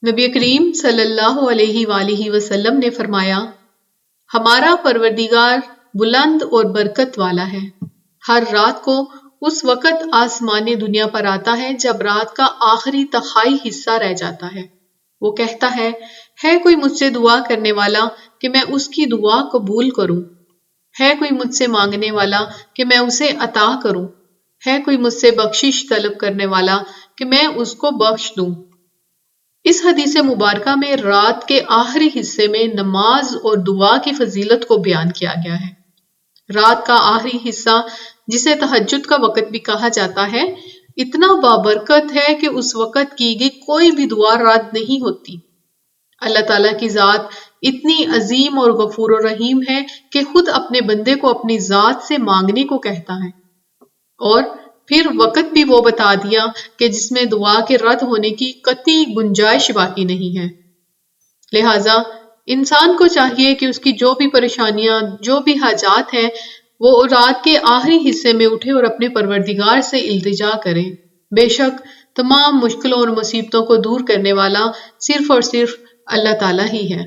نبی کریم صلی اللہ علیہ وآلہ وسلم نے فرمایا، ہمارا پروردگار بلند اور برکت والا ہے۔ ہر رات کو اس وقت آسمان دنیا پر آتا ہے جب رات کا آخری تہائی حصہ رہ جاتا ہے۔ وہ کہتا ہے کوئی مجھ سے دعا کرنے والا کہ میں اس کی دعا قبول کروں؟ ہے کوئی مجھ سے مانگنے والا کہ میں اسے عطا کروں؟ ہے کوئی مجھ سے بخشش طلب کرنے والا کہ میں اس کو بخش دوں؟ اس حدیث مبارکہ میں رات کے آخری حصے میں نماز اور دعا کی فضیلت کو بیان کیا گیا ہے۔ رات کا آخری حصہ جسے تہجد کا وقت بھی کہا جاتا ہے، اتنا بابرکت ہے کہ اس وقت کی گئی کوئی بھی دعا رد نہیں ہوتی۔ اللہ تعالیٰ کی ذات اتنی عظیم اور غفور و رحیم ہے کہ خود اپنے بندے کو اپنی ذات سے مانگنے کو کہتا ہے، اور پھر وقت بھی وہ بتا دیا کہ جس میں دعا کے رد ہونے کی قطعی گنجائش باقی نہیں ہے۔ لہٰذا انسان کو چاہیے کہ اس کی جو بھی پریشانیاں، جو بھی حاجات ہیں، وہ رات کے آخری حصے میں اٹھے اور اپنے پروردگار سے التجا کرے۔ بے شک تمام مشکلوں اور مصیبتوں کو دور کرنے والا صرف اور صرف اللہ تعالیٰ ہی ہے۔